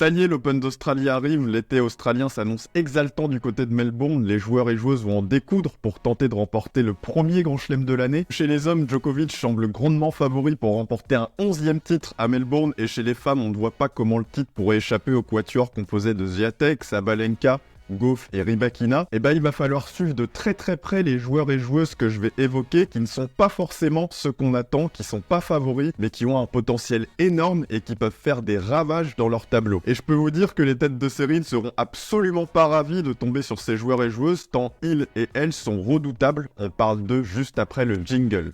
Ça y est, l'Open d'Australie arrive, l'été australien s'annonce exaltant du côté de Melbourne, les joueurs et joueuses vont en découdre pour tenter de remporter le premier grand chelem de l'année. Chez les hommes, Djokovic semble grandement favori pour remporter un 11e titre à Melbourne, et chez les femmes, on ne voit pas comment le titre pourrait échapper au quatuor composé de Swiatek, Sabalenka, Gauff et Rybakina. Et il va falloir suivre de très près les joueurs et joueuses que je vais évoquer, qui ne sont pas forcément ceux qu'on attend, qui sont pas favoris, mais qui ont un potentiel énorme et qui peuvent faire des ravages dans leur tableau. Et je peux vous dire que les têtes de série ne seront absolument pas ravis de tomber sur ces joueurs et joueuses, tant ils et elles sont redoutables. On parle d'eux juste après le jingle.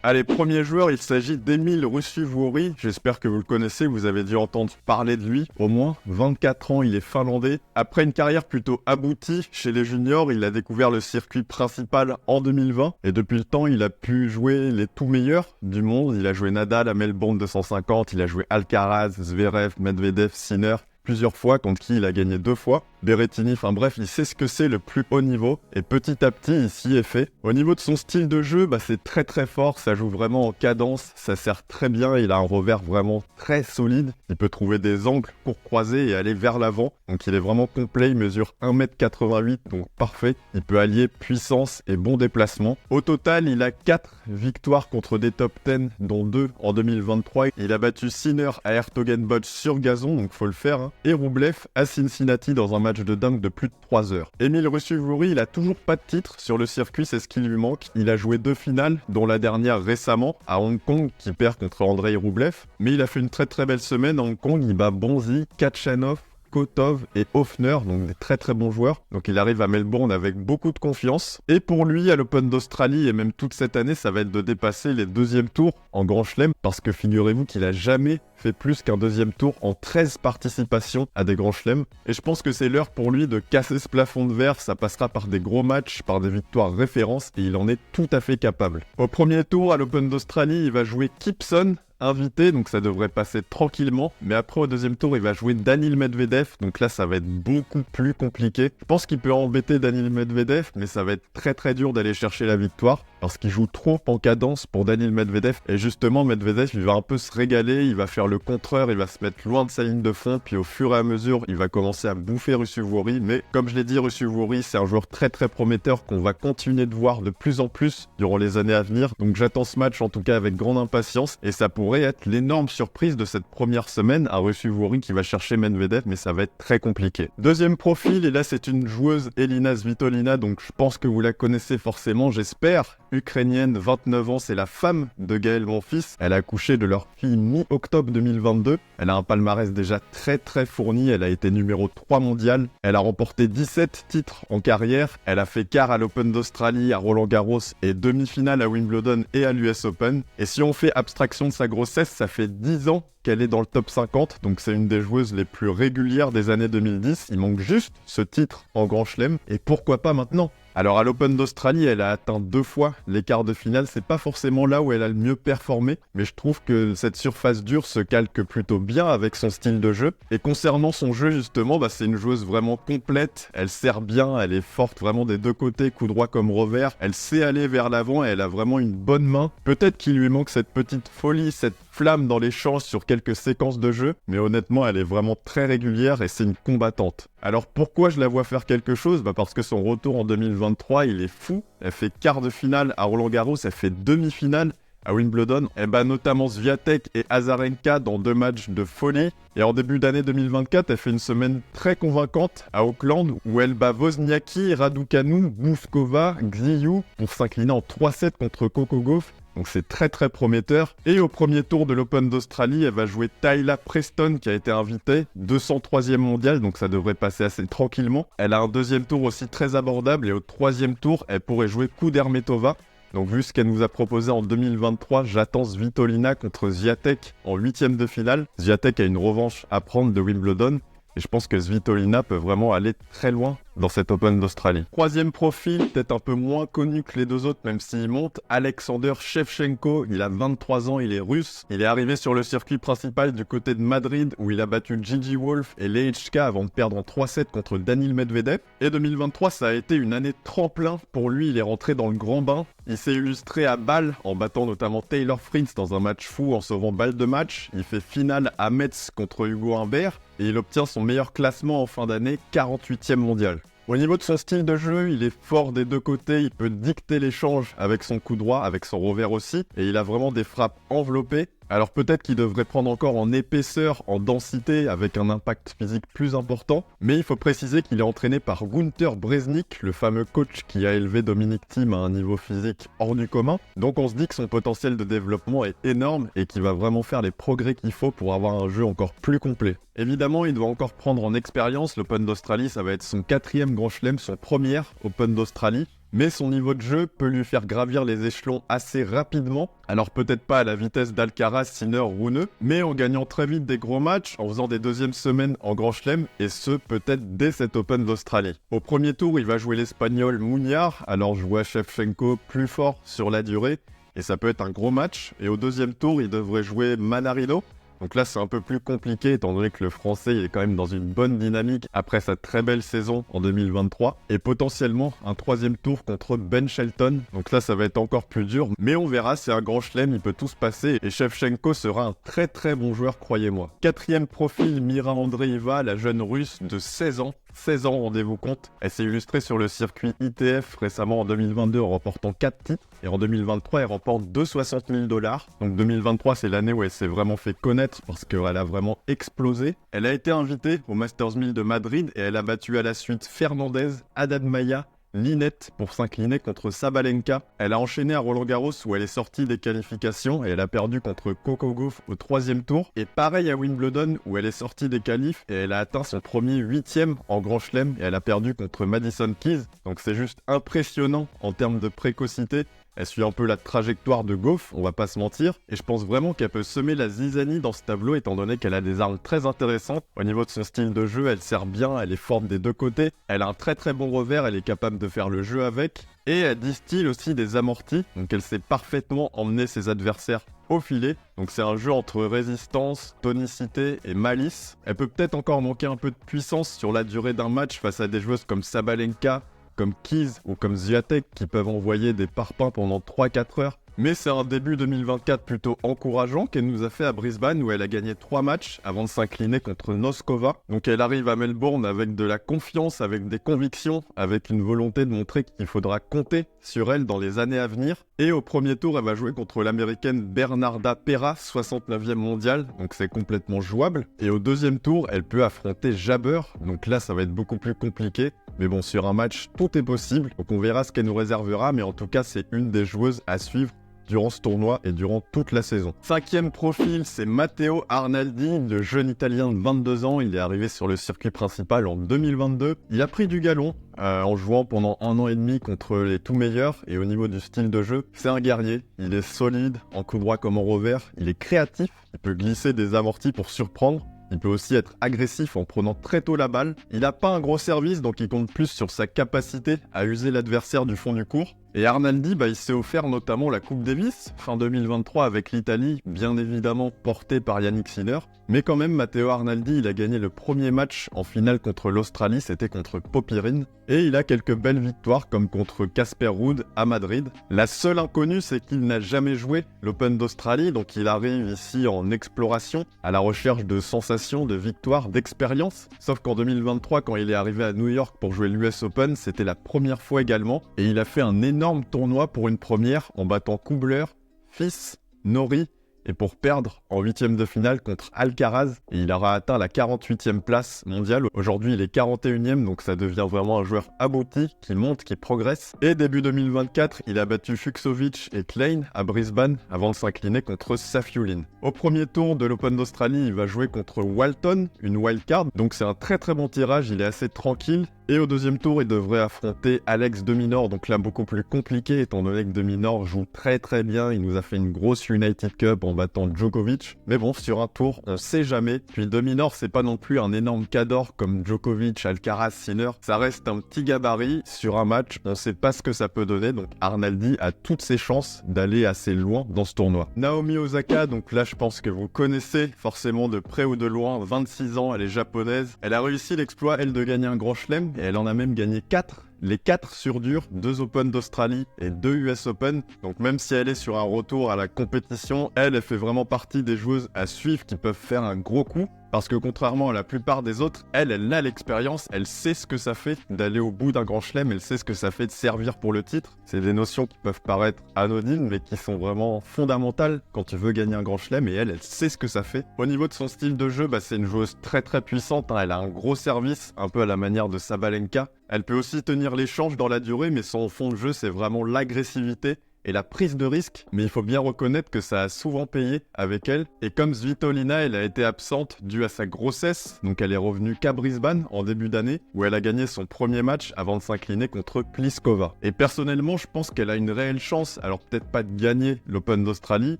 Allez, premier joueur, il s'agit d'Emil Ruusuvuori. J'espère que vous le connaissez, vous avez dû entendre parler de lui. Au moins, 24 ans, il est finlandais. Après une carrière plutôt aboutie chez les juniors, il a découvert le circuit principal en 2020. Et depuis le temps, il a pu jouer les tout meilleurs du monde. Il a joué Nadal à Melbourne 250, il a joué Alcaraz, Zverev, Medvedev, Sinner plusieurs fois, contre qui il a gagné 2 fois. Berrettini, enfin bref, il sait ce que c'est le plus haut niveau, et petit à petit, il s'y est fait. Au niveau de son style de jeu, c'est très fort, ça joue vraiment en cadence, ça sert très bien, il a un revers vraiment très solide, il peut trouver des angles pour croiser et aller vers l'avant, donc il est vraiment complet, il mesure 1m88, donc parfait, il peut allier puissance et bon déplacement. Au total, il a 4 victoires contre des top 10, dont 2 en 2023, il a battu Sinner à Hertogenbosch sur gazon, donc faut le faire, et Rublev à Cincinnati dans un match de dingue de plus de 3 heures. Emil Ruusuvuori, il a toujours pas de titre sur le circuit, c'est ce qui lui manque. Il a joué 2 finales, dont la dernière récemment à Hong Kong, qui perd contre Andrei Rublev. Mais il a fait une très belle semaine à Hong Kong, il bat Bonzi, Kachanov, Kotov et Hoffner, donc des très bons joueurs. Donc il arrive à Melbourne avec beaucoup de confiance. Et pour lui, à l'Open d'Australie et même toute cette année, ça va être de dépasser les 2e tours en Grand Chelem, parce que figurez-vous qu'il a jamais fait plus qu'un 2e tour en 13 participations à des Grands Chelems. Et je pense que c'est l'heure pour lui de casser ce plafond de verre, ça passera par des gros matchs, par des victoires références, et il en est tout à fait capable. Au premier tour, à l'Open d'Australie, il va jouer Gibson, invité, donc ça devrait passer tranquillement. Mais après, au 2e tour, il va jouer Daniil Medvedev, donc là, ça va être beaucoup plus compliqué. Je pense qu'il peut embêter Daniil Medvedev, mais ça va être très dur d'aller chercher la victoire, parce qu'il joue trop en cadence pour Daniil Medvedev. Et justement, Medvedev, il va un peu se régaler, il va faire le contreur, il va se mettre loin de sa ligne de fond, puis au fur et à mesure, il va commencer à bouffer Ruusuvuori. Mais comme je l'ai dit, Ruusuvuori, c'est un joueur très prometteur qu'on va continuer de voir de plus en plus durant les années à venir. Donc j'attends ce match en tout cas avec grande impatience, et ça pourrait être l'énorme surprise de cette première semaine, à Ruusuvuori qui va chercher Medvedev, mais ça va être très compliqué. Deuxième profil, et là c'est une joueuse, Elina Svitolina, donc je pense que vous la connaissez forcément, j'espère. Ukrainienne, 29 ans, c'est la femme de Gaël Monfils. Elle a accouché de leur fille mi-octobre 2022. Elle a un palmarès déjà très fourni, elle a été numéro 3 mondial. Elle a remporté 17 titres en carrière. Elle a fait quart à l'Open d'Australie, à Roland-Garros et demi-finale à Wimbledon et à l'US Open. Et si on fait abstraction de sa grossesse, ça fait 10 ans qu'elle est dans le top 50, donc c'est une des joueuses les plus régulières des années 2010. Il manque juste ce titre en Grand Chelem, et pourquoi pas maintenant ? Alors à l'Open d'Australie, elle a atteint 2 fois les quarts de finale, c'est pas forcément là où elle a le mieux performé, mais je trouve que cette surface dure se calque plutôt bien avec son style de jeu. Et concernant son jeu justement, c'est une joueuse vraiment complète, elle sert bien, elle est forte vraiment des deux côtés, coup droit comme revers, elle sait aller vers l'avant et elle a vraiment une bonne main. Peut-être qu'il lui manque cette petite folie, cette flamme dans les champs sur quelques séquences de jeu, mais honnêtement elle est vraiment très régulière et c'est une combattante. Alors pourquoi je la vois faire quelque chose ? Parce que son retour en 2023 il est fou, elle fait quart de finale à Roland-Garros, elle fait demi-finale à Wimbledon, elle bat notamment Swiatek et Azarenka dans 2 matchs de folie. Et en début d'année 2024, elle fait une semaine très convaincante à Auckland, où elle bat Wozniacki, Raducanu, Bouskova, Xiyu pour s'incliner en 3-7 contre Coco Gauff. Donc c'est très prometteur. Et au premier tour de l'Open d'Australie, elle va jouer Tayla Preston qui a été invitée, 203e mondial, donc ça devrait passer assez tranquillement. Elle a un 2e tour aussi très abordable, et au 3e tour, elle pourrait jouer Kudermetova. Donc vu ce qu'elle nous a proposé en 2023, j'attends Svitolina contre Swiatek en 8e de finale. Swiatek a une revanche à prendre de Wimbledon, et je pense que Svitolina peut vraiment aller très loin dans cet Open d'Australie. Troisième profil, peut-être un peu moins connu que les deux autres, même s'il monte, Alexander Shevchenko. Il a 23 ans, il est russe. Il est arrivé sur le circuit principal du côté de Madrid, où il a battu Gigi Wolf et Lehečka avant de perdre en 3-7 contre Daniil Medvedev. Et 2023, ça a été une année tremplin pour lui. Il est rentré dans le grand bain. Il s'est illustré à Bâle en battant notamment Taylor Fritz dans un match fou en sauvant balle de match. Il fait finale à Metz contre Hugo Humbert et il obtient son meilleur classement en fin d'année, 48e mondial. Au niveau de son style de jeu, il est fort des deux côtés, il peut dicter l'échange avec son coup droit, avec son revers aussi, et il a vraiment des frappes enveloppées. Alors peut-être qu'il devrait prendre encore en épaisseur, en densité, avec un impact physique plus important, mais il faut préciser qu'il est entraîné par Günter Bresnik, le fameux coach qui a élevé Dominic Thiem à un niveau physique hors du commun. Donc on se dit que son potentiel de développement est énorme et qu'il va vraiment faire les progrès qu'il faut pour avoir un jeu encore plus complet. Évidemment, il doit encore prendre en expérience. L'Open d'Australie, ça va être son 4e Grand Chelem, son premier Open d'Australie. Mais son niveau de jeu peut lui faire gravir les échelons assez rapidement. Alors peut-être pas à la vitesse d'Alcaraz, Sinner, Rune, mais en gagnant très vite des gros matchs, en faisant des deuxièmes semaines en Grand Chelem, et ce peut-être dès cet Open d'Australie. Au premier tour, il va jouer l'Espagnol Muñar, alors je vois Shevchenko plus fort sur la durée, et ça peut être un gros match. Et au deuxième tour, il devrait jouer Manarino. Donc là, c'est un peu plus compliqué, étant donné que le Français il est quand même dans une bonne dynamique après sa très belle saison en 2023. Et potentiellement, un troisième tour contre Ben Shelton. Donc là, ça va être encore plus dur. Mais on verra, c'est un grand chelem, il peut tout se passer. Et Shevchenko sera un très très bon joueur, croyez-moi. Quatrième profil, Mira Andreeva, la jeune russe de 16 ans. 16 ans, rendez-vous compte. Elle s'est illustrée sur le circuit ITF récemment en 2022 en remportant 4 titres. Et en 2023, elle remporte 260 000 $. Donc 2023, c'est l'année où elle s'est vraiment fait connaître parce qu'elle a vraiment explosé. Elle a été invitée au Masters 1000 de Madrid et elle a battu à la suite Fernandez, Haddad Maia, Linette pour s'incliner contre Sabalenka. Elle a enchaîné à Roland-Garros où elle est sortie des qualifications et elle a perdu contre Coco Gauff au 3e tour. Et pareil à Wimbledon où elle est sortie des qualifs et elle a atteint son premier 8e en Grand Chelem et elle a perdu contre Madison Keys. Donc c'est juste impressionnant en termes de précocité. Elle suit un peu la trajectoire de Gauff, on va pas se mentir, et je pense vraiment qu'elle peut semer la zizanie dans ce tableau étant donné qu'elle a des armes très intéressantes. Au niveau de son style de jeu, elle sert bien, elle est forte des deux côtés, elle a un très très bon revers, elle est capable de faire le jeu avec, et elle distille aussi des amortis, donc elle sait parfaitement emmener ses adversaires au filet. Donc c'est un jeu entre résistance, tonicité et malice. Elle peut peut-être encore manquer un peu de puissance sur la durée d'un match face à des joueuses comme Sabalenka, comme Keys ou comme Swiatek qui peuvent envoyer des parpaings pendant 3-4 heures. Mais c'est un début 2024 plutôt encourageant qu'elle nous a fait à Brisbane où elle a gagné 3 matchs avant de s'incliner contre Noskova. Donc elle arrive à Melbourne avec de la confiance, avec des convictions, avec une volonté de montrer qu'il faudra compter sur elle dans les années à venir. Et au premier tour, elle va jouer contre l'américaine Bernarda Pera, 69e mondiale, donc c'est complètement jouable. Et au deuxième tour, elle peut affronter Jabber, donc là ça va être beaucoup plus compliqué. Mais bon, sur un match, tout est possible, donc on verra ce qu'elle nous réservera, mais en tout cas, c'est une des joueuses à suivre durant ce tournoi et durant toute la saison. 5e profil, c'est Matteo Arnaldi, le jeune Italien de 22 ans. Il est arrivé sur le circuit principal en 2022. Il a pris du galon en jouant pendant 1 an et demi contre les tout meilleurs. Et au niveau du style de jeu, c'est un guerrier. Il est solide, en coup droit comme en revers. Il est créatif, il peut glisser des amortis pour surprendre. Il peut aussi être agressif en prenant très tôt la balle. Il n'a pas un gros service, donc il compte plus sur sa capacité à user l'adversaire du fond du court. Et Arnaldi, il s'est offert notamment la Coupe Davis, fin 2023 avec l'Italie, bien évidemment portée par Yannick Sinner. Mais quand même, Matteo Arnaldi, il a gagné le premier match en finale contre l'Australie, c'était contre Popyrin. Et il a quelques belles victoires comme contre Casper Ruud à Madrid. La seule inconnue, c'est qu'il n'a jamais joué l'Open d'Australie, donc il arrive ici en exploration, à la recherche de sensations, de victoires, d'expérience. Sauf qu'en 2023, quand il est arrivé à New York pour jouer l'US Open, c'était la première fois également, et il a fait un énorme tournoi pour une première en battant Kubler, Fils, Norrie et pour perdre en 8e de finale contre Alcaraz. Et il aura atteint la 48e place mondiale. Aujourd'hui, il est 41e, donc ça devient vraiment un joueur abouti, qui monte, qui progresse. Et début 2024, il a battu Fucsovics et Klein à Brisbane avant de s'incliner contre Safiullin. Au premier tour de l'Open d'Australie, il va jouer contre Walton, une wildcard. Donc c'est un très très bon tirage, il est assez tranquille. Et au deuxième tour, il devrait affronter Alex de Minaur, donc là beaucoup plus compliqué étant donné que de Minaur joue très très bien, il nous a fait une grosse United Cup en battant Djokovic. Mais bon, sur un tour, on sait jamais. Puis de Minaur, c'est pas non plus un énorme cador comme Djokovic, Alcaraz, Sinner. Ça reste un petit gabarit sur un match, on sait pas ce que ça peut donner, donc Arnaldi a toutes ses chances d'aller assez loin dans ce tournoi. Naomi Osaka, donc là je pense que vous connaissez forcément de près ou de loin, 26 ans, elle est japonaise. Elle a réussi l'exploit, elle, de gagner un grand chelem, et elle en a même gagné 4. Les 4 sur dur, 2 Open d'Australie et 2 US Open. Donc même si elle est sur un retour à la compétition, elle fait vraiment partie des joueuses à suivre qui peuvent faire un gros coup. Parce que contrairement à la plupart des autres, elle a l'expérience, elle sait ce que ça fait d'aller au bout d'un grand chelem, elle sait ce que ça fait de servir pour le titre. C'est des notions qui peuvent paraître anodines, mais qui sont vraiment fondamentales quand tu veux gagner un grand chelem, et elle sait ce que ça fait. Au niveau de son style de jeu, c'est une joueuse très très puissante, elle a un gros service, un peu à la manière de Sabalenka. Elle peut aussi tenir l'échange dans la durée, mais son fond de jeu, c'est vraiment l'agressivité et la prise de risque, mais il faut bien reconnaître que ça a souvent payé avec elle. Et comme Svitolina, elle a été absente due à sa grossesse, donc elle est revenue qu'à Brisbane en début d'année, où elle a gagné son premier match avant de s'incliner contre Pliskova. Et personnellement, je pense qu'elle a une réelle chance, alors peut-être pas de gagner l'Open d'Australie,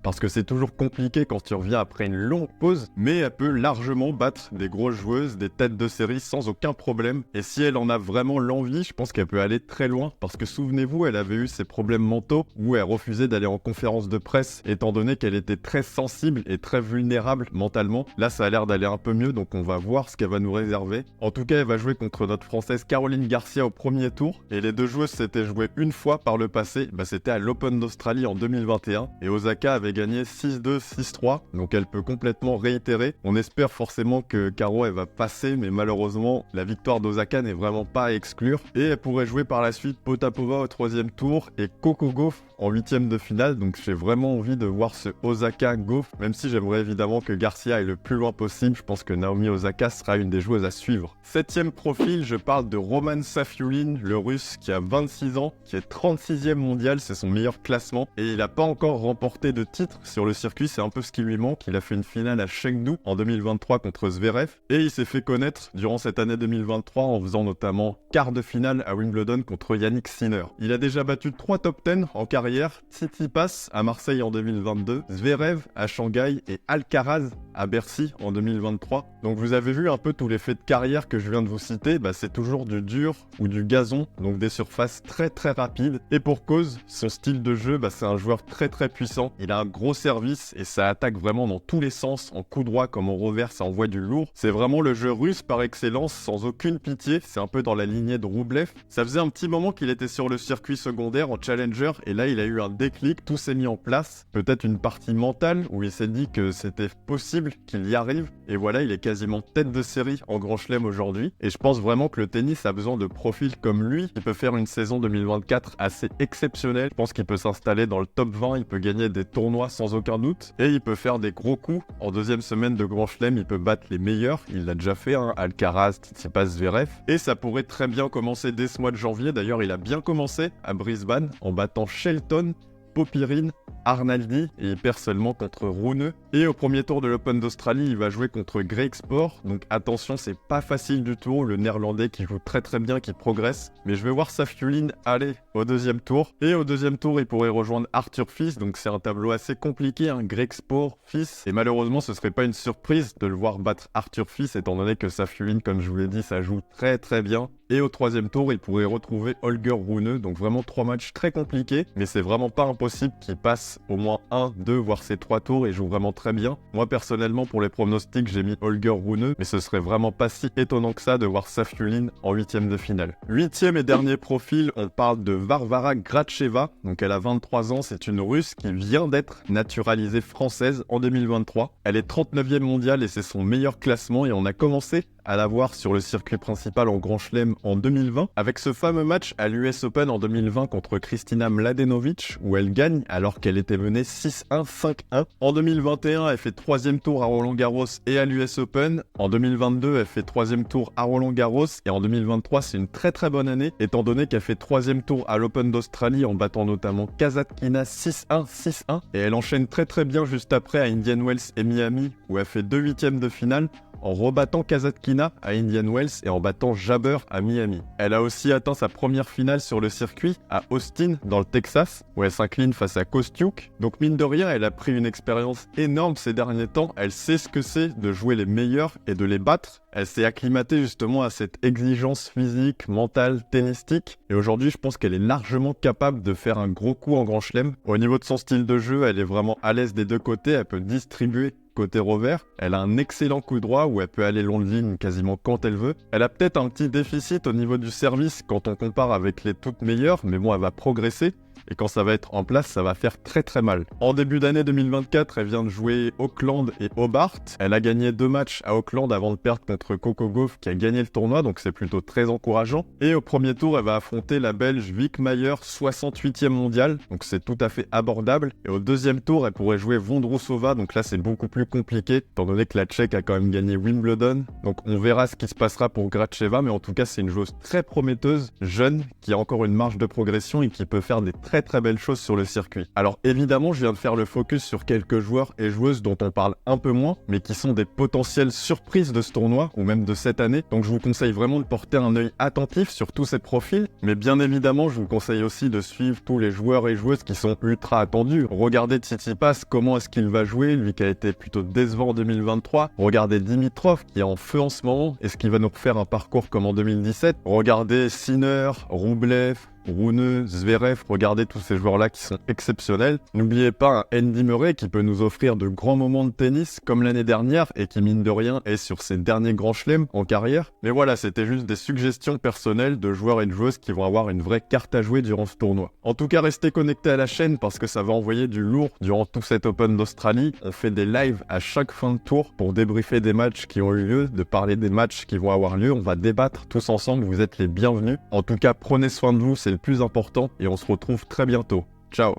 parce que c'est toujours compliqué quand tu reviens après une longue pause, mais elle peut largement battre des grosses joueuses, des têtes de série sans aucun problème. Et si elle en a vraiment l'envie, je pense qu'elle peut aller très loin, parce que souvenez-vous, elle avait eu ses problèmes mentaux, où elle refusait d'aller en conférence de presse étant donné qu'elle était très sensible et très vulnérable mentalement. Là, ça a l'air d'aller un peu mieux, donc on va voir ce qu'elle va nous réserver. En tout cas, elle va jouer contre notre Française Caroline Garcia au premier tour, et les deux joueuses s'étaient jouées une fois par le passé, c'était à l'Open d'Australie en 2021, et Osaka avait gagné 6-2, 6-3, donc elle peut complètement réitérer. On espère forcément que Caro, elle va passer, mais malheureusement, la victoire d'Osaka n'est vraiment pas à exclure, et elle pourrait jouer par la suite Potapova au troisième tour, et Coco Gauff en huitième de finale, donc j'ai vraiment envie de voir ce Osaka Gauff, même si j'aimerais évidemment que Garcia aille le plus loin possible. Je pense que Naomi Osaka sera une des joueuses à suivre. Septième profil, je parle de Roman Safiullin, le russe qui a 26 ans, qui est 36e mondial, c'est son meilleur classement, et il n'a pas encore remporté de titre sur le circuit, c'est un peu ce qui lui manque. Il a fait une finale à Chengdu en 2023 contre Zverev, et il s'est fait connaître durant cette année 2023 en faisant notamment quart de finale à Wimbledon contre Yannick Sinner. Il a déjà battu 3 top 10 en carrière, Tsitsipas à Marseille en 2022, Zverev à Shanghai et Alcaraz à Bercy en 2023. Donc vous avez vu un peu tous les faits de carrière que je viens de vous citer, c'est toujours du dur ou du gazon, donc des surfaces très très rapides. Et pour cause, son style de jeu, c'est un joueur très très puissant. Il a un gros service et ça attaque vraiment dans tous les sens, en coup droit comme en revers, ça envoie du lourd. C'est vraiment le jeu russe par excellence, sans aucune pitié. C'est un peu dans la lignée de Rublev. Ça faisait un petit moment qu'il était sur le circuit secondaire en challenger, et là il a eu un déclic, tout s'est mis en place. Peut-être une partie mentale où il s'est dit que c'était possible qu'il y arrive, et voilà, il est quasiment tête de série en Grand Chelem aujourd'hui. Et je pense vraiment que le tennis a besoin de profils comme lui, qui peut faire une saison 2024 assez exceptionnelle. Je pense qu'il peut s'installer dans le top 20, il peut gagner des tournois sans aucun doute, et il peut faire des gros coups. En deuxième semaine de Grand Chelem, il peut battre les meilleurs, il l'a déjà fait, Alcaraz, Tsitsipas, Zverev, et ça pourrait très bien commencer dès ce mois de janvier. D'ailleurs, il a bien commencé à Brisbane en battant Shelton, Popyrin, Arnaldi, et il perd seulement contre Rune. Et au premier tour de l'Open d'Australie, il va jouer contre Greg Sport, donc attention, c'est pas facile du tout, le néerlandais qui joue très très bien, qui progresse. Mais je vais voir Safiullin aller au deuxième tour, et au deuxième tour, il pourrait rejoindre Arthur Fils, donc c'est un tableau assez compliqué, Greg Sport, Fils, et malheureusement, ce serait pas une surprise de le voir battre Arthur Fils, étant donné que Safiullin, comme je vous l'ai dit, ça joue très très bien. Et au troisième tour, il pourrait retrouver Holger Rune, donc vraiment 3 matchs très compliqués, mais c'est vraiment pas impossible qu'il passe au moins 1, 2, voire ces 3 tours et joue vraiment très bien. Moi personnellement, pour les pronostics, j'ai mis Holger Rune, mais ce serait vraiment pas si étonnant que ça de voir Safiullin en 8e de finale. 8e et dernier profil, on parle de Varvara Gracheva, donc elle a 23 ans, c'est une russe qui vient d'être naturalisée française en 2023. Elle est 39e mondiale et c'est son meilleur classement, et on a commencé à la voir sur le circuit principal en Grand Chelem en 2020, avec ce fameux match à l'US Open en 2020 contre Kristina Mladenovic, où elle gagne alors qu'elle était menée 6-1, 5-1. En 2021, elle fait 3e tour à Roland-Garros et à l'US Open. En 2022, elle fait 3e tour à Roland-Garros, et en 2023, c'est une très très bonne année, étant donné qu'elle fait 3e tour à l'Open d'Australie en battant notamment Kasatkina 6-1, 6-1, et elle enchaîne très très bien juste après à Indian Wells et Miami, où elle fait 2 8e de finale, en rebattant Kasatkina à Indian Wells et en battant Jabber à Miami. Elle a aussi atteint sa première finale sur le circuit à Austin dans le Texas où elle s'incline face à Kostiuk. Donc mine de rien, elle a pris une expérience énorme ces derniers temps. Elle sait ce que c'est de jouer les meilleurs et de les battre. Elle s'est acclimatée justement à cette exigence physique, mentale, tennistique. Et aujourd'hui, je pense qu'elle est largement capable de faire un gros coup en Grand Chelem. Au niveau de son style de jeu, elle est vraiment à l'aise des deux côtés. Elle peut distribuer côté revers. Elle a un excellent coup droit où elle peut aller long de ligne quasiment quand elle veut. Elle a peut-être un petit déficit au niveau du service quand on compare avec les toutes meilleures, mais bon, elle va progresser. Et quand ça va être en place, ça va faire très très mal. En début d'année 2024, elle vient de jouer Auckland et Hobart. Elle a gagné 2 matchs à Auckland avant de perdre contre Coco Gauff qui a gagné le tournoi, donc c'est plutôt très encourageant. Et au premier tour, elle va affronter la Belge Wiek Meijer, 68e mondiale, donc c'est tout à fait abordable. Et au deuxième tour, elle pourrait jouer Vondrousova, donc là c'est beaucoup plus compliqué, étant donné que la Tchèque a quand même gagné Wimbledon. Donc on verra ce qui se passera pour Gracheva, mais en tout cas c'est une joueuse très prometteuse, jeune, qui a encore une marge de progression et qui peut faire des très belles choses sur le circuit. Alors évidemment, je viens de faire le focus sur quelques joueurs et joueuses dont on parle un peu moins, mais qui sont des potentielles surprises de ce tournoi, ou même de cette année. Donc je vous conseille vraiment de porter un œil attentif sur tous ces profils, mais bien évidemment, je vous conseille aussi de suivre tous les joueurs et joueuses qui sont ultra attendus. Regardez Tsitsipas, comment est-ce qu'il va jouer, lui qui a été plutôt décevant en 2023. Regardez Dimitrov, qui est en feu en ce moment. Est-ce qu'il va nous refaire un parcours comme en 2017? Regardez Sinner, Rublev, Rune, Zverev, regardez tous ces joueurs-là qui sont exceptionnels. N'oubliez pas un Andy Murray qui peut nous offrir de grands moments de tennis comme l'année dernière et qui mine de rien est sur ses derniers grands chelems en carrière. Mais voilà, c'était juste des suggestions personnelles de joueurs et de joueuses qui vont avoir une vraie carte à jouer durant ce tournoi. En tout cas, restez connectés à la chaîne parce que ça va envoyer du lourd durant tout cet Open d'Australie. On fait des lives à chaque fin de tour pour débriefer des matchs qui ont eu lieu, de parler des matchs qui vont avoir lieu. On va débattre tous ensemble, vous êtes les bienvenus. En tout cas, prenez soin de vous, c'est le plus important et on se retrouve très bientôt. Ciao!